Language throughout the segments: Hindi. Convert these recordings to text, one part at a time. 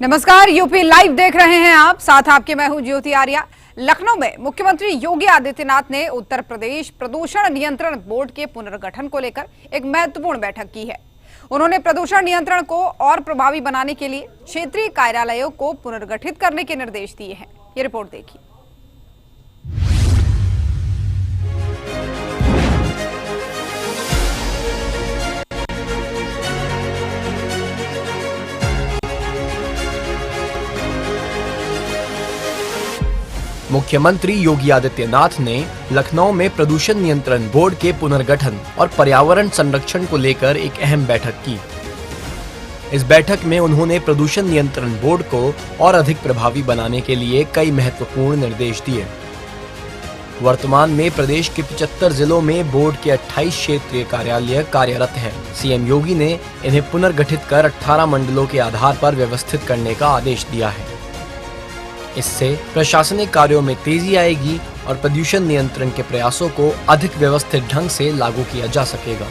नमस्कार, यूपी लाइव देख रहे हैं आप। साथ आपके मैं हूं ज्योति आर्या। लखनऊ में मुख्यमंत्री योगी आदित्यनाथ ने उत्तर प्रदेश प्रदूषण नियंत्रण बोर्ड के पुनर्गठन को लेकर एक महत्वपूर्ण बैठक की है। उन्होंने प्रदूषण नियंत्रण को और प्रभावी बनाने के लिए क्षेत्रीय कार्यालयों को पुनर्गठित करने के निर्देश दिए हैं। ये रिपोर्ट देखिए। मुख्यमंत्री योगी आदित्यनाथ ने लखनऊ में प्रदूषण नियंत्रण बोर्ड के पुनर्गठन और पर्यावरण संरक्षण को लेकर एक अहम बैठक की। इस बैठक में उन्होंने प्रदूषण नियंत्रण बोर्ड को और अधिक प्रभावी बनाने के लिए कई महत्वपूर्ण निर्देश दिए। वर्तमान में प्रदेश के 75 जिलों में बोर्ड के 28 क्षेत्रीय कार्यालय कार्यरत हैं। सीएम योगी ने इन्हें पुनर्गठित कर 18 मंडलों के आधार पर व्यवस्थित करने का आदेश दिया है। इससे प्रशासनिक कार्यों में तेजी आएगी और प्रदूषण नियंत्रण के प्रयासों को अधिक व्यवस्थित ढंग से लागू किया जा सकेगा।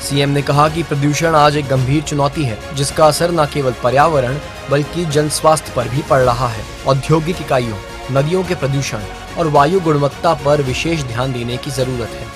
सीएम ने कहा कि प्रदूषण आज एक गंभीर चुनौती है, जिसका असर न केवल पर्यावरण बल्कि जन स्वास्थ्य पर भी पड़ रहा है। औद्योगिक इकाइयों, नदियों के प्रदूषण और वायु गुणवत्ता पर विशेष ध्यान देने की जरूरत है।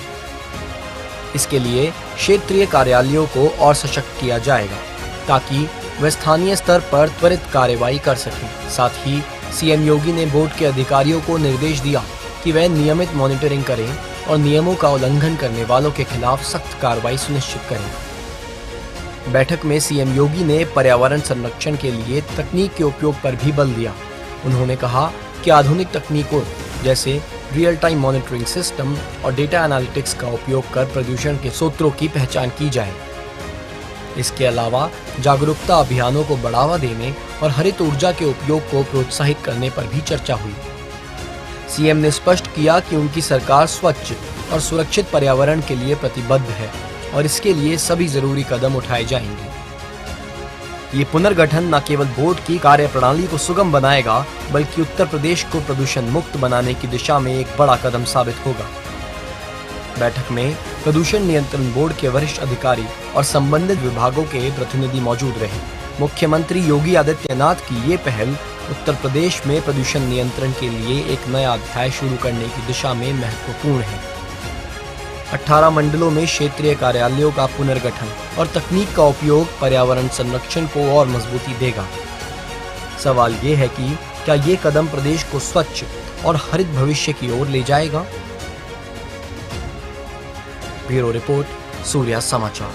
इसके लिए क्षेत्रीय कार्यालयों को और सशक्त किया जाएगा ताकि वे स्थानीय स्तर पर त्वरित कार्रवाई कर सकें। साथ ही सीएम योगी ने बोर्ड के अधिकारियों को निर्देश दिया कि वे नियमित मॉनिटरिंग करें और नियमों का उल्लंघन करने वालों के खिलाफ सख्त कार्रवाई सुनिश्चित करें। बैठक में सीएम योगी ने पर्यावरण संरक्षण के लिए तकनीक के उपयोग पर भी बल दिया। उन्होंने कहा कि आधुनिक तकनीकों जैसे रियल टाइम मॉनिटरिंग सिस्टम और डेटा एनालिटिक्स का उपयोग कर प्रदूषण के स्रोतों की पहचान की जाए। इसके अलावा जागरूकता अभियानों को बढ़ावा देने और हरित ऊर्जा के उपयोग को प्रोत्साहित करने पर भी चर्चा हुई। सीएम ने स्पष्ट किया कि उनकी सरकार स्वच्छ और सुरक्षित पर्यावरण के लिए प्रतिबद्ध है और इसके लिए सभी जरूरी कदम उठाए जाएंगे। ये पुनर्गठन न केवल बोर्ड की कार्यप्रणाली को सुगम बनाएगा, बल्कि उत्तर प्रदेश को प्रदूषण मुक्त बनाने की दिशा में एक बड़ा कदम साबित होगा। बैठक में प्रदूषण नियंत्रण बोर्ड के वरिष्ठ अधिकारी और संबंधित विभागों के प्रतिनिधि मौजूद रहे। मुख्यमंत्री योगी आदित्यनाथ की ये पहल उत्तर प्रदेश में प्रदूषण नियंत्रण के लिए एक नया अध्याय शुरू करने की दिशा में महत्वपूर्ण है। 18 मंडलों में क्षेत्रीय कार्यालयों का पुनर्गठन और तकनीक का उपयोग पर्यावरण संरक्षण को और मजबूती देगा। सवाल ये है कि क्या ये कदम प्रदेश को स्वच्छ और हरित भविष्य की ओर ले जाएगा? ब्यूरो रिपोर्ट, सूर्या समाचार।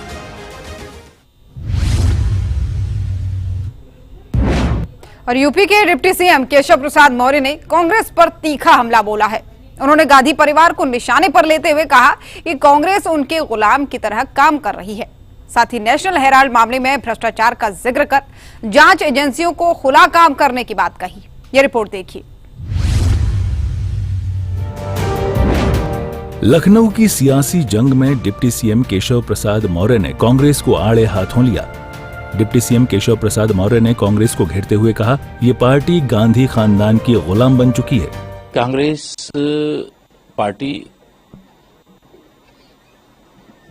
और यूपी के डिप्टी सीएम केशव प्रसाद मौर्य ने कांग्रेस पर तीखा हमला बोला है। उन्होंने गांधी परिवार को निशाने पर लेते हुए कहा कि कांग्रेस उनके गुलाम की तरह काम कर रही है। साथ ही नेशनल हेराल्ड मामले में भ्रष्टाचार का जिक्र कर जांच एजेंसियों को खुला काम करने की बात कही। ये रिपोर्ट देखिए। लखनऊ की सियासी जंग में डिप्टी सीएम केशव प्रसाद मौर्य ने कांग्रेस को आड़े हाथों लिया। डिप्टी सीएम केशव प्रसाद मौर्य ने कांग्रेस को घेरते हुए कहा, ये पार्टी गांधी खानदान की गुलाम बन चुकी है। कांग्रेस पार्टी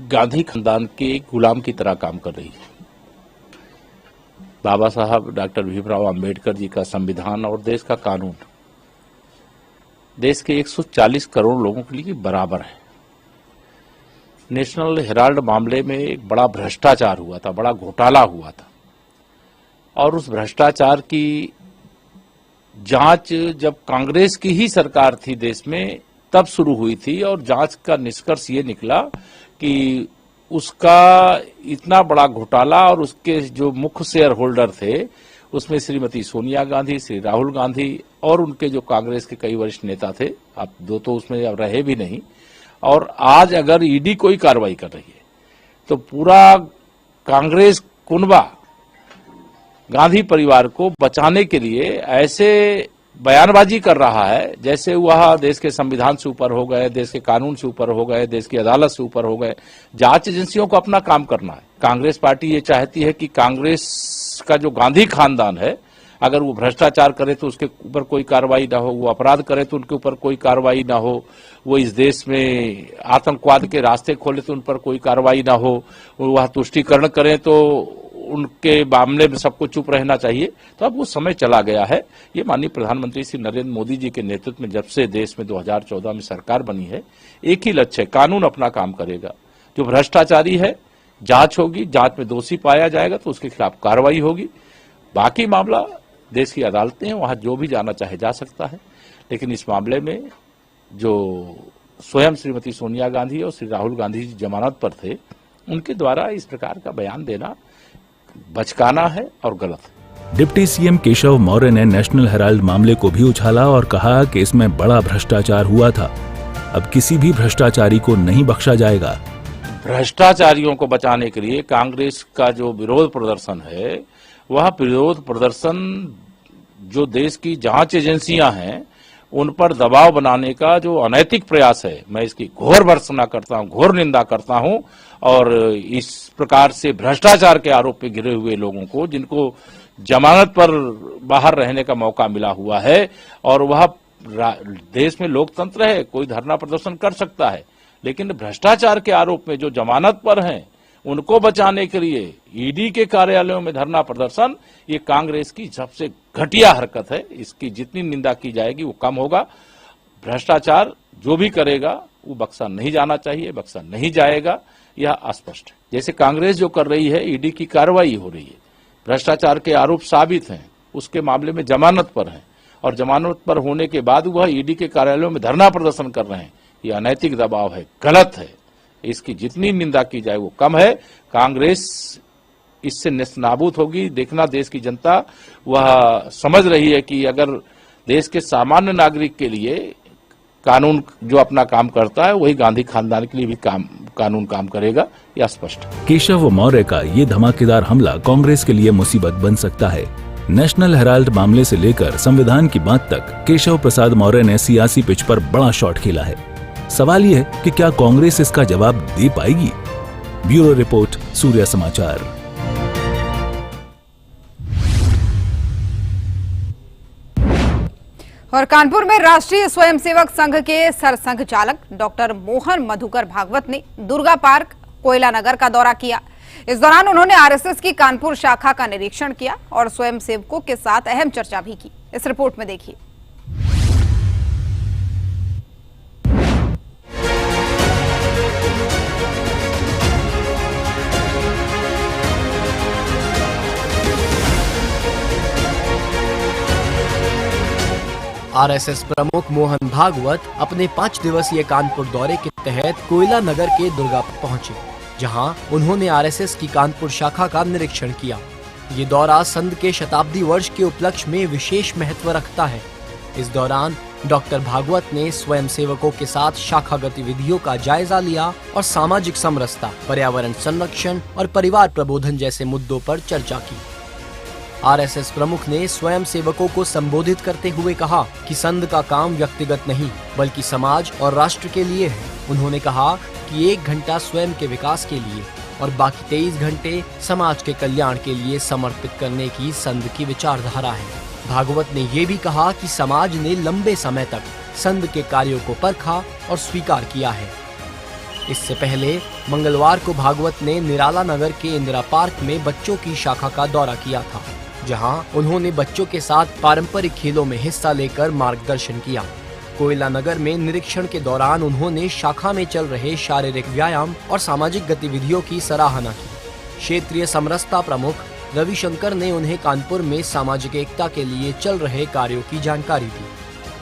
गांधी खानदान के गुलाम की तरह काम कर रही है। बाबा साहब डॉक्टर भीमराव अंबेडकर जी का संविधान और देश का कानून देश के 140 करोड़ लोगों के लिए बराबर है। नेशनल हेराल्ड मामले में एक बड़ा भ्रष्टाचार हुआ था, बड़ा घोटाला हुआ था, और उस भ्रष्टाचार की जांच जब कांग्रेस की ही सरकार थी देश में तब शुरू हुई थी, और जांच का निष्कर्ष ये निकला कि उसका इतना बड़ा घोटाला और उसके जो मुख्य शेयर होल्डर थे उसमें श्रीमती सोनिया गांधी, श्री राहुल गांधी और उनके जो कांग्रेस के कई वरिष्ठ नेता थे, अब दो तो उसमें अब रहे भी नहीं। और आज अगर ईडी कोई कार्रवाई कर रही है तो पूरा कांग्रेस कुनबा गांधी परिवार को बचाने के लिए ऐसे बयानबाजी कर रहा है जैसे वह देश के संविधान से ऊपर हो गए, देश के कानून से ऊपर हो गए, देश की अदालत से ऊपर हो गए। जांच एजेंसियों को अपना काम करना है। कांग्रेस पार्टी ये चाहती है कि कांग्रेस का जो गांधी खानदान है, अगर वो भ्रष्टाचार करे तो उसके ऊपर कोई कार्रवाई ना हो, वो अपराध करे तो उनके ऊपर कोई कार्रवाई ना हो, वो इस देश में आतंकवाद के रास्ते खोले तो उन पर कोई कार्रवाई ना हो, वह तुष्टीकरण करें तो उनके मामले में सबको चुप रहना चाहिए, तो अब वो समय चला गया है। ये माननीय प्रधानमंत्री श्री नरेंद्र मोदी जी के नेतृत्व में जब से देश में 2014 में सरकार बनी है, एक ही लक्ष्य है, कानून अपना काम करेगा। जो भ्रष्टाचारी है जांच होगी, जांच में दोषी पाया जाएगा तो उसके खिलाफ कार्रवाई होगी। बाकी मामला देश की अदालतें हैं, वहां जो भी जाना चाहे जा सकता है। लेकिन इस मामले में जो स्वयं श्रीमती सोनिया गांधी और श्री राहुल गांधी जी जमानत पर थे, उनके द्वारा इस प्रकार का बयान देना बचकाना है और गलत है। डिप्टी सीएम केशव मौर्य ने नेशनल हेराल्ड मामले को भी उछाला और कहा कि इसमें बड़ा भ्रष्टाचार हुआ था। अब किसी भी भ्रष्टाचारी को नहीं बख्शा जाएगा। भ्रष्टाचारियों को बचाने के लिए कांग्रेस का जो विरोध प्रदर्शन है, वह विरोध प्रदर्शन जो देश की जांच एजेंसियां हैं उन पर दबाव बनाने का जो अनैतिक प्रयास है, मैं इसकी घोर भर्त्सना करता हूं, घोर निंदा करता हूं। और इस प्रकार से भ्रष्टाचार के आरोप पे घिरे हुए लोगों को, जिनको जमानत पर बाहर रहने का मौका मिला हुआ है, और वह देश में लोकतंत्र है, कोई धरना प्रदर्शन कर सकता है, लेकिन भ्रष्टाचार के आरोप में जो जमानत पर हैं उनको बचाने के लिए ईडी के कार्यालयों में धरना प्रदर्शन, ये कांग्रेस की सबसे घटिया हरकत है। इसकी जितनी निंदा की जाएगी वो कम होगा। भ्रष्टाचार जो भी करेगा वो बख्शा नहीं जाना चाहिए, बख्शा नहीं जाएगा, यह स्पष्ट है। जैसे कांग्रेस जो कर रही है, ईडी की कार्रवाई हो रही है, भ्रष्टाचार के आरोप साबित हैं, उसके मामले में जमानत पर हैं, और जमानत पर होने के बाद वह ईडी के कार्यालयों में धरना प्रदर्शन कर रहे हैं, ये अनैतिक दबाव है, गलत है। इसकी जितनी निंदा की जाए वो कम है। कांग्रेस इससे नेस्तनाबूद होगी। देखना, देश की जनता वह समझ रही है कि अगर देश के सामान्य नागरिक के लिए कानून जो अपना काम करता है, वही गांधी खानदान के लिए भी कानून काम करेगा, यह स्पष्ट है। केशव मौर्य का ये धमाकेदार हमला कांग्रेस के लिए मुसीबत बन सकता है। नेशनल हेराल्ड मामले से लेकर संविधान की बात तक केशव प्रसाद मौर्य ने सियासी पिच पर बड़ा शॉट खेला है। सवाल ये है कि क्या कांग्रेस इसका जवाब दे पाएगी? ब्यूरो रिपोर्ट, सूर्या समाचार। और कानपुर में राष्ट्रीय स्वयंसेवक संघ के सरसंघ चालक डॉक्टर मोहन मधुकर भागवत ने दुर्गा पार्क, कोयला नगर का दौरा किया। इस दौरान उन्होंने आरएसएस की कानपुर शाखा का निरीक्षण किया और स्वयंसेवकों के साथ अहम चर्चा भी की। इस रिपोर्ट में देखिए। आरएसएस प्रमुख मोहन भागवत अपने 5 दिवसीय कानपुर दौरे के तहत कोयला नगर के दुर्गा पहुंचे, जहां उन्होंने आरएसएस की कानपुर शाखा का निरीक्षण किया। ये दौरा संघ के शताब्दी वर्ष के उपलक्ष्य में विशेष महत्व रखता है। इस दौरान डॉक्टर भागवत ने स्वयंसेवकों के साथ शाखा गतिविधियों का जायजा लिया और सामाजिक समरसता, पर्यावरण संरक्षण और परिवार प्रबोधन जैसे मुद्दों पर चर्चा की। आरएसएस प्रमुख ने स्वयं सेवकों को संबोधित करते हुए कहा कि संघ का काम व्यक्तिगत नहीं बल्कि समाज और राष्ट्र के लिए है। उन्होंने कहा कि 1 घंटा स्वयं के विकास के लिए और बाकी 23 घंटे समाज के कल्याण के लिए समर्पित करने की संघ की विचारधारा है। भागवत ने ये भी कहा कि समाज ने लंबे समय तक संघ के कार्यों को परखा और स्वीकार किया है। इससे पहले मंगलवार को भागवत ने निराला नगर के इंदिरा पार्क में बच्चों की शाखा का दौरा किया था, जहां उन्होंने बच्चों के साथ पारंपरिक खेलों में हिस्सा लेकर मार्गदर्शन किया। कोयला नगर में निरीक्षण के दौरान उन्होंने शाखा में चल रहे शारीरिक व्यायाम और सामाजिक गतिविधियों की सराहना की। क्षेत्रीय समरसता प्रमुख रविशंकर ने उन्हें कानपुर में सामाजिक एकता के लिए चल रहे कार्यों की जानकारी दी।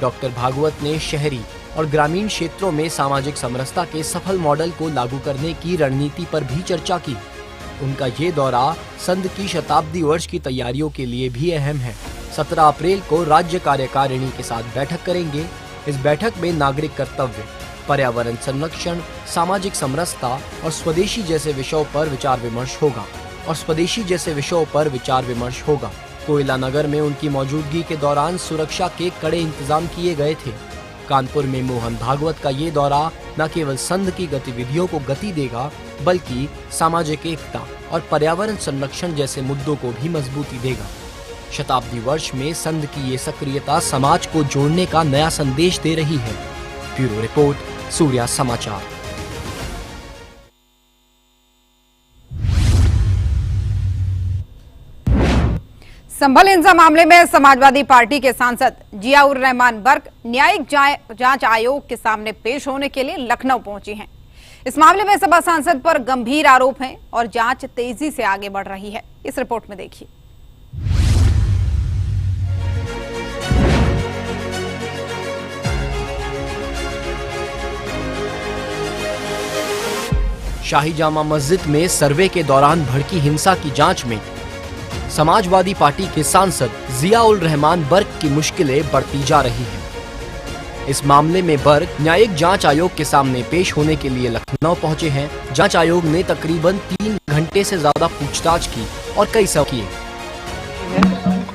डॉक्टर भागवत ने शहरी और ग्रामीण क्षेत्रों में सामाजिक समरसता के सफल मॉडल को लागू करने की रणनीति पर भी चर्चा की। उनका ये दौरा संघ की शताब्दी वर्ष की तैयारियों के लिए भी अहम है। 17 अप्रैल को राज्य कार्यकारिणी के साथ बैठक करेंगे। इस बैठक में नागरिक कर्तव्य, पर्यावरण संरक्षण, सामाजिक समरसता और स्वदेशी जैसे विषयों पर विचार विमर्श होगा। कोयला नगर में उनकी मौजूदगी के दौरान सुरक्षा के कड़े इंतजाम किए गए थे। कानपुर में मोहन भागवत का ये दौरा न केवल संघ की गतिविधियों को गति देगा बल्कि सामाजिक एकता और पर्यावरण संरक्षण जैसे मुद्दों को भी मजबूती देगा। शताब्दी वर्ष में संघ की ये सक्रियता समाज को जोड़ने का नया संदेश दे रही है। ब्यूरो रिपोर्ट, सूर्या समाचार। संभल हिंसा मामले में समाजवादी पार्टी के सांसद जियाउर रहमान बर्क न्यायिक जांच आयोग के सामने पेश होने के लिए लखनऊ पहुंची हैं। इस मामले में सपा सांसद पर गंभीर आरोप हैं और जांच तेजी से आगे बढ़ रही है। इस रिपोर्ट में देखिए। शाही जामा मस्जिद में सर्वे के दौरान भड़की हिंसा की जांच में समाजवादी पार्टी के सांसद जियाउल रहमान बर्क की मुश्किलें बढ़ती जा रही हैं। इस मामले में बर्क न्यायिक जांच आयोग के सामने पेश होने के लिए लखनऊ पहुंचे हैं। जांच आयोग ने तकरीबन 3 घंटे से ज्यादा पूछताछ की और कई सवाल किए।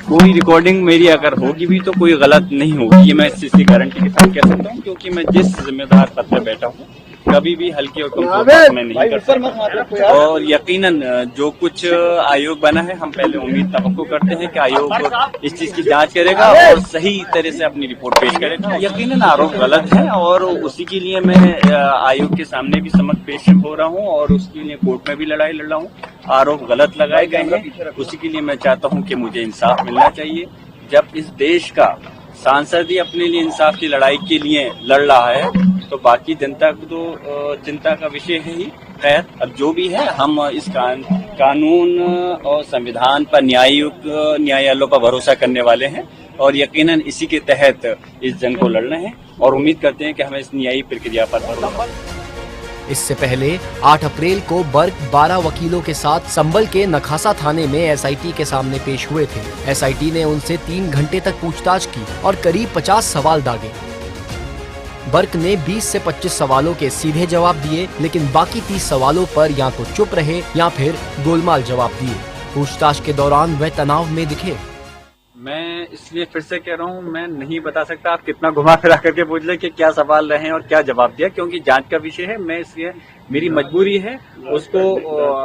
कोई रिकॉर्डिंग मेरी अगर होगी भी तो कोई गलत नहीं होगी, ये मैं इस चीज की गारंटी के साथ कह सकता हूँ, क्योंकि मैं जिस जिम्मेदार पद पर बैठा हूँ कभी भी हल्की और कमजोर बात मैं नहीं कर सकता। और यकीनन जो कुछ आयोग बना है, हम पहले उम्मीद तवक्को करते हैं कि आयोग इस चीज की जांच करेगा और सही तरह से अपनी रिपोर्ट पेश करेगा। यकीनन आरोप गलत है और उसी के लिए मैं आयोग के सामने भी समक्ष पेश हो रहा हूँ और उसके लिए कोर्ट में भी लड़ाई लड़ रहा हूँ। आरोप गलत लगाए गए हैं, उसी के लिए मैं चाहता हूँ कि मुझे इंसाफ मिलना चाहिए। जब इस देश का सांसद ही अपने लिए इंसाफ की लड़ाई के लिए लड़ रहा है तो बाकी जनता को तो चिंता का विषय है ही। खैर, अब जो भी है, हम इस कानून और संविधान पर न्यायालयों पर भरोसा करने वाले हैं और यकीनन इसी के तहत इस जंग को लड़ना है और उम्मीद करते हैं कि हमें इस न्यायिक प्रक्रिया पर भरोसा। इससे पहले 8 अप्रैल को बर्क 12 वकीलों के साथ संभल के नखासा थाने में एसआईटी के सामने पेश हुए थे। एसआईटी ने उनसे 3 घंटे तक पूछताछ की और करीब 50 सवाल दागे। बर्क ने 20 से 25 सवालों के सीधे जवाब दिए, लेकिन बाकी 30 सवालों पर या तो चुप रहे या फिर गोलमाल जवाब दिए। पूछताछ के दौरान वह तनाव में दिखे। मैं इसलिए फिर से कह रहा हूँ, मैं नहीं बता सकता आप कितना घुमा फिरा करके पूछ ले कि क्या सवाल रहे और क्या जवाब दिया, क्योंकि जांच का विषय है। मैं इसलिए मेरी मजबूरी है, उसको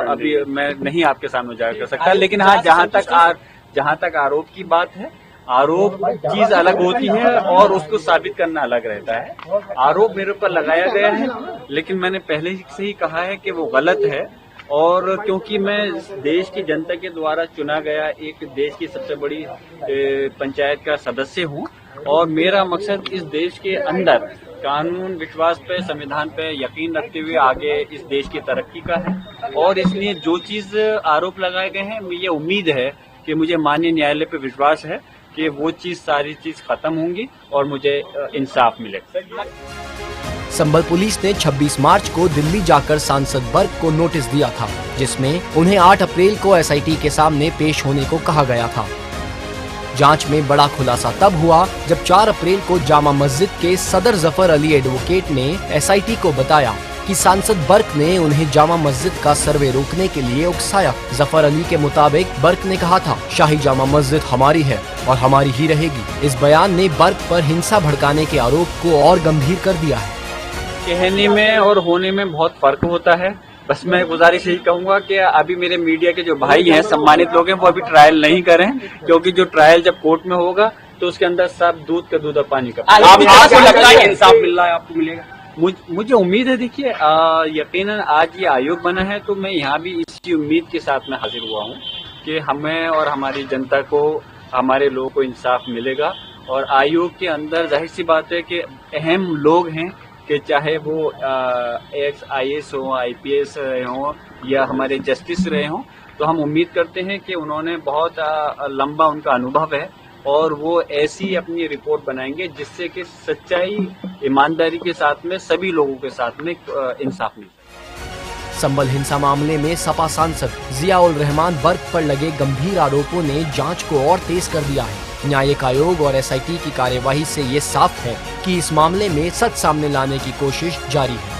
अभी मैं नहीं आपके सामने उजागर कर सकता। लेकिन हाँ, जहाँ तक आरोप की बात है, आरोप चीज अलग होती है और उसको साबित करना अलग रहता है। आरोप मेरे ऊपर लगाया गया है, लेकिन मैंने पहले से ही कहा है कि वो गलत है। और क्योंकि मैं देश की जनता के द्वारा चुना गया एक देश की सबसे बड़ी पंचायत का सदस्य हूँ और मेरा मकसद इस देश के अंदर कानून विश्वास पे, संविधान पे यकीन रखते हुए आगे इस देश की तरक्की का है। और इसलिए जो चीज आरोप लगाए गए हैं, मुझे उम्मीद है कि मुझे माननीय न्यायालय पे विश्वास है कि वो सारी चीज खत्म होंगी और मुझे इंसाफ मिलेगा। संभल पुलिस ने 26 मार्च को दिल्ली जाकर सांसद बर्क को नोटिस दिया था, जिसमें उन्हें 8 अप्रैल को एसआईटी के सामने पेश होने को कहा गया था। जांच में बड़ा खुलासा तब हुआ जब 4 अप्रैल को जामा मस्जिद के सदर जफर अली एडवोकेट ने एसआईटी को बताया कि सांसद बर्क ने उन्हें जामा मस्जिद का सर्वे रोकने के लिए उकसाया। जफर अली के मुताबिक बर्क ने कहा था, शाही जामा मस्जिद हमारी है और हमारी ही रहेगी। इस बयान ने बर्क पर हिंसा भड़काने के आरोप को और गंभीर कर दिया है। कहने में और होने में बहुत फर्क होता है। बस मैं गुजारिश यही कहूंगा कि अभी मेरे मीडिया के जो भाई हैं, सम्मानित लोग हैं, वो अभी ट्रायल नहीं करें, क्योंकि जो ट्रायल जब कोर्ट में होगा तो उसके अंदर सब दूध का दूध और पानी का। आपको लगता है इंसाफ मिल रहा है, आपको मिलेगा? मुझे उम्मीद है। देखिए, यकीनन आज ये आयोग बना है तो मैं यहाँ भी इसी उम्मीद के साथ में हाजिर हुआ हूँ कि हमें और हमारी जनता को, हमारे लोगों को इंसाफ मिलेगा। और आयोग के अंदर जाहिर सी बात है कि अहम लोग हैं, कि चाहे वो एक्स IAS हो, IPS रहे हों या हमारे जस्टिस रहे हों, तो हम उम्मीद करते हैं कि उन्होंने बहुत लंबा उनका अनुभव है और वो ऐसी अपनी रिपोर्ट बनाएंगे जिससे कि सच्चाई, ईमानदारी के साथ में सभी लोगों के साथ में इंसाफ मिले। संभल हिंसा मामले में सपा सांसद जियाउल रहमान बर्क पर लगे गंभीर आरोपों ने जांच को और तेज कर दिया है। न्यायिक आयोग और एसआईटी की कार्यवाही से ये साफ है कि इस मामले में सच सामने लाने की कोशिश जारी है।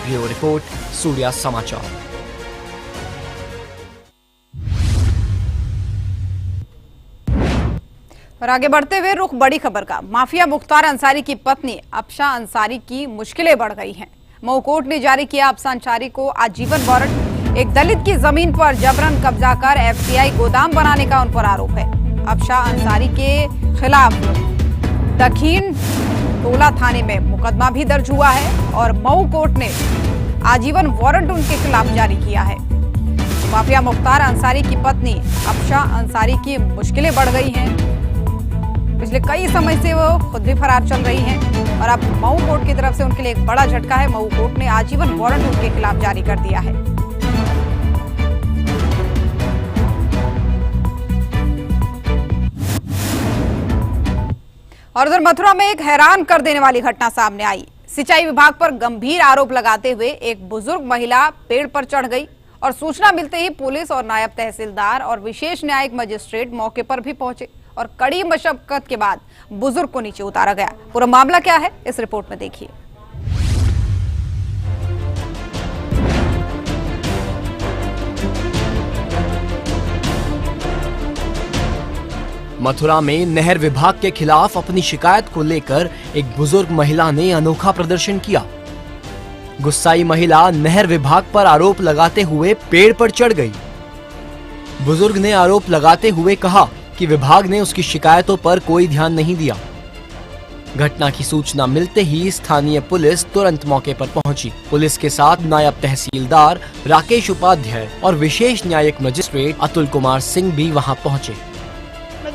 ब्यूरो रिपोर्ट, सूर्या समाचार। और आगे बढ़ते हुए रुख बड़ी खबर का। माफिया मुख्तार अंसारी की पत्नी अफशा अंसारी की मुश्किलें बढ़ गई हैं। मऊ कोर्ट ने जारी किया अफशा अंसारी को आजीवन वारंट। एक दलित की जमीन पर जबरन कब्जा कर FCI गोदाम बनाने का उन पर आरोप है। अफशा अंसारी के खिलाफ दखीन टोला थाने में मुकदमा भी दर्ज हुआ है और मऊ कोर्ट ने आजीवन वारंट उनके खिलाफ जारी किया है। माफिया मुख्तार अंसारी की पत्नी अफशा अंसारी की मुश्किलें बढ़ गई हैं। पिछले कई समय से वो खुद भी फरार चल रही हैं और अब मऊ कोर्ट की तरफ से उनके लिए एक बड़ा झटका है। मऊ कोर्ट ने आजीवन वारंट उनके खिलाफ जारी कर दिया है। और उधर मथुरा में एक हैरान कर देने वाली घटना सामने आई। सिंचाई विभाग पर गंभीर आरोप लगाते हुए एक बुजुर्ग महिला पेड़ पर चढ़ गई और सूचना मिलते ही पुलिस और नायब तहसीलदार और विशेष न्यायिक मजिस्ट्रेट मौके पर भी पहुंचे और कड़ी मशक्कत के बाद बुजुर्ग को नीचे उतारा गया। पूरा मामला क्या है, इस रिपोर्ट में देखिए। मथुरा में नहर विभाग के खिलाफ अपनी शिकायत को लेकर एक बुजुर्ग महिला ने अनोखा प्रदर्शन किया। गुस्साई महिला नहर विभाग पर आरोप लगाते हुए पेड़ पर चढ़ गई। बुजुर्ग ने आरोप लगाते हुए कहा कि विभाग ने उसकी शिकायतों पर कोई ध्यान नहीं दिया। घटना की सूचना मिलते ही स्थानीय पुलिस तुरंत मौके पर पहुंची। पुलिस के साथ नायब तहसीलदार राकेश उपाध्याय और विशेष न्यायिक मजिस्ट्रेट अतुल कुमार सिंह भी वहां पहुंचे।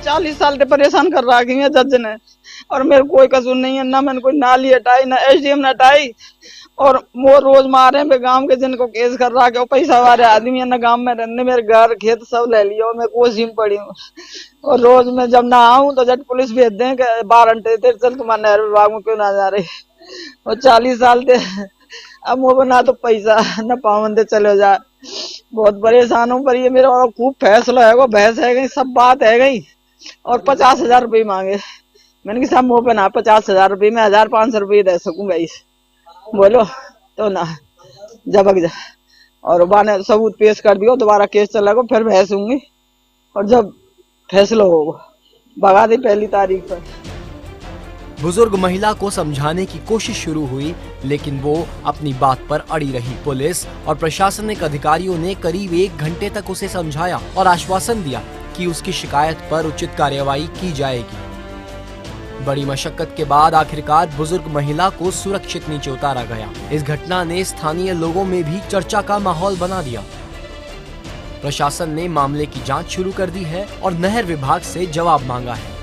40 साल से परेशान कर रखी है जज ने और मेरे कोई कसूर नहीं है। ना मैंने कोई नाली हटाई, ना एसडीएम ने हटाई और वो रोज मारे पे गांव के जिनको केस कर रहा है पैसा वाले आदमी है ना गांव में रहने, मेरे घर खेत सब ले लिया और मैं कोशिश में पड़ी हूँ। और रोज मैं जब ना आऊँ तो जब पुलिस भेज दें कि वारंट देते चल तुम्हारे नहर विभाग में क्यों ना जा रही। और 40 साल से अब वो ना तो पैसा न पाबंदे चले जाए, बहुत परेशान हूँ। पर ये मेरा खूब फैसला है, वो बहस है गई, सब बात है गई और 50,000 रुपये मांगे। मैंने कहा मुंह पे ना 50,000 रुपये में 1,500 रुपये दे सकूंगा इस बोलो तो ना जबक जा। और ने सबूत पेश कर दियो, दोबारा केस चलेगा फिर बहस होंगी और जब फैसला होगा भगा दी 1 तारीख पर। बुजुर्ग महिला को समझाने की कोशिश शुरू हुई लेकिन वो अपनी बात पर अड़ी रही। पुलिस और प्रशासनिक अधिकारियों ने करीब 1 घंटे तक उसे समझाया और आश्वासन दिया कि उसकी शिकायत पर उचित कार्यवाही की जाएगी। बड़ी मशक्कत के बाद आखिरकार बुजुर्ग महिला को सुरक्षित नीचे उतारा गया। इस घटना ने स्थानीय लोगों में भी चर्चा का माहौल बना दिया। प्रशासन ने मामले की जांच शुरू कर दी है और नहर विभाग से जवाब मांगा है।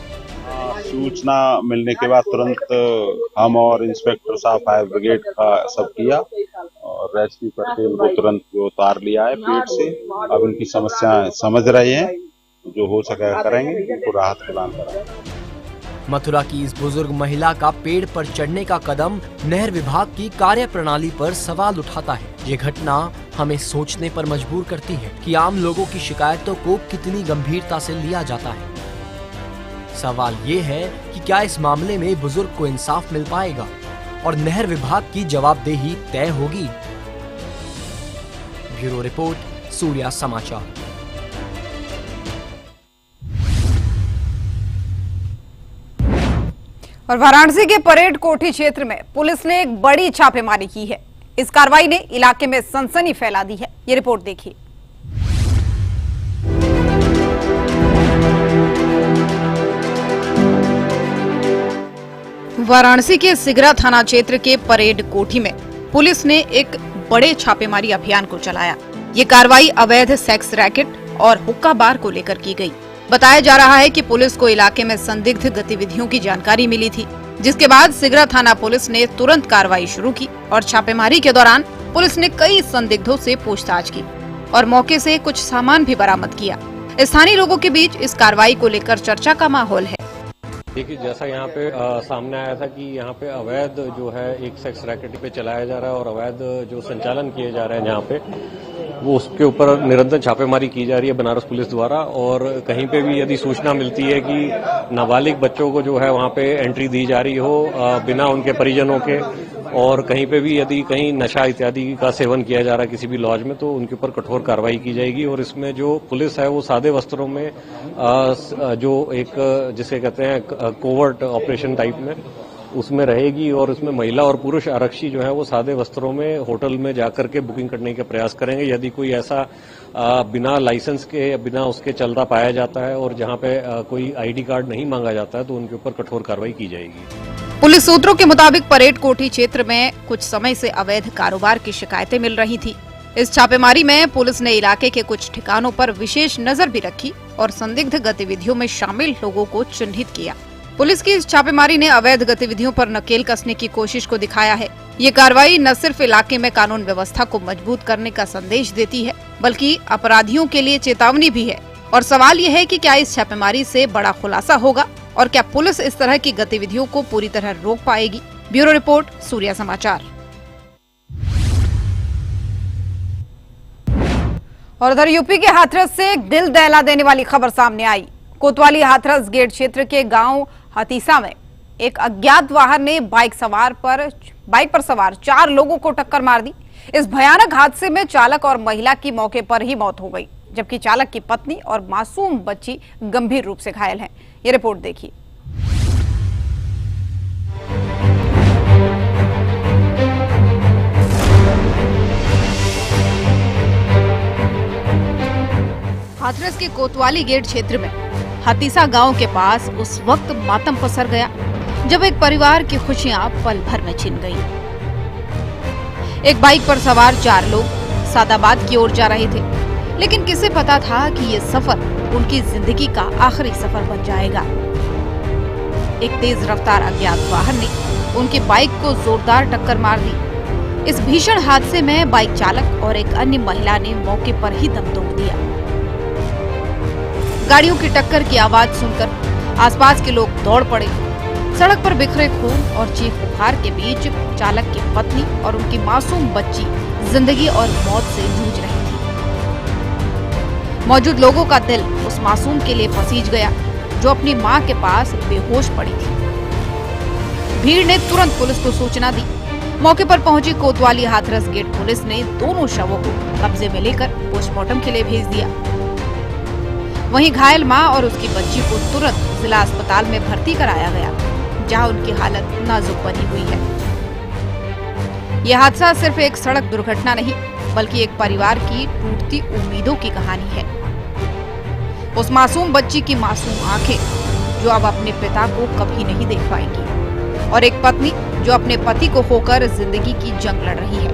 सूचना मिलने के बाद तुरंत हम और इंस्पेक्टर साहब फायर ब्रिगेड का सब किया और रेस्क्यू करके उनको तुरंत उतार लिया है पेड़ से। अब उनकी समस्या समझ रहे हैं, जो हो सकेगा करेंगे, उनको राहत प्रदान कराएंगे। मथुरा की इस बुजुर्ग महिला का पेड़ पर चढ़ने का कदम नहर विभाग की कार्यप्रणाली पर सवाल उठाता है। ये घटना हमें सोचने पर मजबूर करती है कि आम लोगों की शिकायतों को कितनी गंभीरता से लिया जाता है। सवाल ये है कि क्या इस मामले में बुजुर्ग को इंसाफ मिल पाएगा और नहर विभाग की जवाबदेही तय होगी। ब्यूरो रिपोर्ट, सूर्या समाचार। और वाराणसी के परेड कोठी क्षेत्र में पुलिस ने एक बड़ी छापेमारी की है। इस कार्रवाई ने इलाके में सनसनी फैला दी है। ये रिपोर्ट देखिए। वाराणसी के सिगरा थाना क्षेत्र के परेड कोठी में पुलिस ने एक बड़े छापेमारी अभियान को चलाया। ये कार्रवाई अवैध सेक्स रैकेट और हुक्का बार को लेकर की गई। बताया जा रहा है कि पुलिस को इलाके में संदिग्ध गतिविधियों की जानकारी मिली थी, जिसके बाद सिगरा थाना पुलिस ने तुरंत कार्रवाई शुरू की और छापेमारी के दौरान पुलिस ने कई संदिग्धों से पूछताछ की और मौके से कुछ सामान भी बरामद किया। स्थानीय लोगों के बीच इस कार्रवाई को लेकर चर्चा का माहौल है। देखिए, जैसा यहाँ पे सामने आया था कि यहाँ पे अवैध जो है एक सेक्स रैकेट पे चलाया जा रहा है और अवैध जो संचालन किए जा रहे हैं यहाँ पे, वो उसके ऊपर निरंतर छापेमारी की जा रही है बनारस पुलिस द्वारा। और कहीं पे भी यदि सूचना मिलती है कि नाबालिग बच्चों को जो है वहाँ पे एंट्री दी जा रही हो बिना उनके परिजनों के, और कहीं पे भी यदि कहीं नशा इत्यादि का सेवन किया जा रहा है किसी भी लॉज में, तो उनके ऊपर कठोर कार्रवाई की जाएगी। और इसमें जो पुलिस है वो सादे वस्त्रों में जो एक जिसे कहते हैं कोवर्ट ऑपरेशन टाइप में उसमें रहेगी और उसमें महिला और पुरुष आरक्षी जो है वो सादे वस्त्रों में होटल में जाकर के बुकिंग करने के प्रयास करेंगे। यदि कोई ऐसा बिना लाइसेंस के बिना उसके चलता पाया जाता है और जहां पे कोई आईडी कार्ड नहीं मांगा जाता है तो उनके ऊपर कठोर कार्रवाई की जाएगी। पुलिस सूत्रों के मुताबिक परेड कोठी क्षेत्र में कुछ समय से अवैध कारोबार की शिकायतें मिल रही थी। इस छापेमारी में पुलिस ने इलाके के कुछ ठिकानों पर विशेष नजर भी रखी और संदिग्ध गतिविधियों में शामिल लोगों को चिन्हित किया। पुलिस की इस छापेमारी ने अवैध गतिविधियों पर नकेल कसने की कोशिश को दिखाया है। ये कार्रवाई न सिर्फ इलाके में कानून व्यवस्था को मजबूत करने का संदेश देती है, बल्कि अपराधियों के लिए चेतावनी भी है। और सवाल ये है कि क्या इस छापेमारी से बड़ा खुलासा होगा और क्या पुलिस इस तरह की गतिविधियों को पूरी तरह रोक पाएगी। ब्यूरो रिपोर्ट, सूर्या समाचार। और उधर यूपी के हाथरस से एक दिल दहला देने वाली खबर सामने आई। कोतवाली हाथरस गेट क्षेत्र के गांव हतीसा में एक अज्ञात वाहन ने बाइक पर सवार 4 लोगों को टक्कर मार दी। इस भयानक हादसे में चालक और महिला की मौके पर ही मौत हो गई, जबकि चालक की पत्नी और मासूम बच्ची गंभीर रूप से घायल हैं। ये रिपोर्ट देखिए। हाथरस के कोतवाली गेट क्षेत्र में हतीसा गांव के पास उस वक्त मातम पसर गया जब एक परिवार की खुशियां पल भर में छिन गईं। एक बाइक पर सवार 4 लोग सादाबाद की ओर जा रहे थे, लेकिन किसे पता था कि ये सफर उनकी जिंदगी का आखिरी सफर बन जाएगा। एक तेज रफ्तार अज्ञात वाहन ने उनकी बाइक को जोरदार टक्कर मार दी। इस भीषण हादसे में बाइक चालक और एक अन्य महिला ने मौके पर ही दम तोड़ दिया। गाड़ियों की टक्कर की आवाज सुनकर आसपास के लोग दौड़ पड़े। सड़क पर बिखरे खून और चीख पुकार के बीच चालक की पत्नी और उनकी मासूम बच्ची जिंदगी और मौत से जूझ रही थी। मौजूद लोगों का दिल उस मासूम के लिए पसीज गया जो अपनी मां के पास बेहोश पड़ी थी। भीड़ ने तुरंत पुलिस को सूचना दी। मौके पर पहुंची कोतवाली हाथरस गेट पुलिस ने दोनों शवों को कब्जे में लेकर पोस्टमार्टम के लिए भेज दिया। वहीं घायल मां और उसकी बच्ची को तुरंत जिला अस्पताल में भर्ती कराया गया, जहां उनकी हालत नाजुक बनी हुई है। यह हादसा सिर्फ एक सड़क दुर्घटना नहीं, बल्कि एक परिवार की टूटती उम्मीदों की कहानी है। उस मासूम बच्ची की मासूम आंखें जो अब अपने पिता को कभी नहीं देख पाएंगी, और एक पत्नी जो अपने पति को खोकर जिंदगी की जंग लड़ रही है।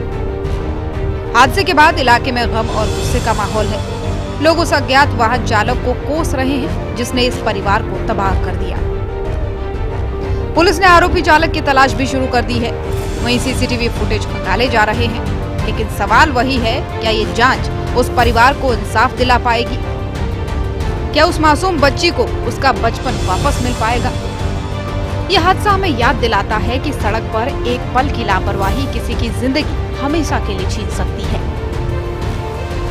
हादसे के बाद इलाके में गम और गुस्से का माहौल है। लोग उस अज्ञात वाहन चालक को कोस रहे हैं जिसने इस परिवार को तबाह कर दिया। पुलिस ने आरोपी चालक की तलाश भी शुरू कर दी है। वहीं सीसीटीवी फुटेज खंगाले जा रहे हैं, लेकिन सवाल वही है, क्या ये जांच उस परिवार को इंसाफ दिला पाएगी? क्या उस मासूम बच्ची को उसका बचपन वापस मिल पाएगा? यह हादसा हमें याद दिलाता है कि सड़क पर एक पल की लापरवाही किसी की जिंदगी हमेशा के लिए छीन सकती है।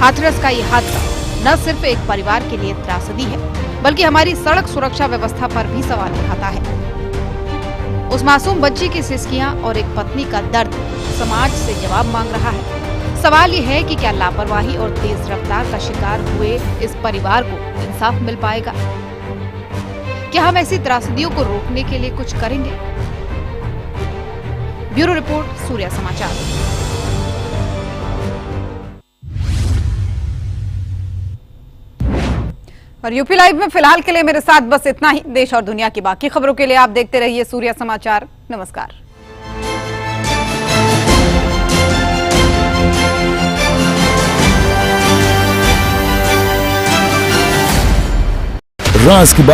हाथरस का यह हादसा न सिर्फ एक परिवार के लिए त्रासदी है, बल्कि हमारी सड़क सुरक्षा व्यवस्था पर भी सवाल उठाता है। उस मासूम बच्ची की सिसकियां और एक पत्नी का दर्द समाज से जवाब मांग रहा है। सवाल यह है कि क्या लापरवाही और तेज रफ्तार का शिकार हुए इस परिवार को इंसाफ मिल पाएगा? क्या हम ऐसी त्रासदियों को रोकने के लिए कुछ करेंगे? ब्यूरो रिपोर्ट, सूर्या समाचार। और यूपी लाइव में फिलहाल के लिए मेरे साथ बस इतना ही। देश और दुनिया की बाकी खबरों के लिए आप देखते रहिए सूर्या समाचार। नमस्कार। राज की बात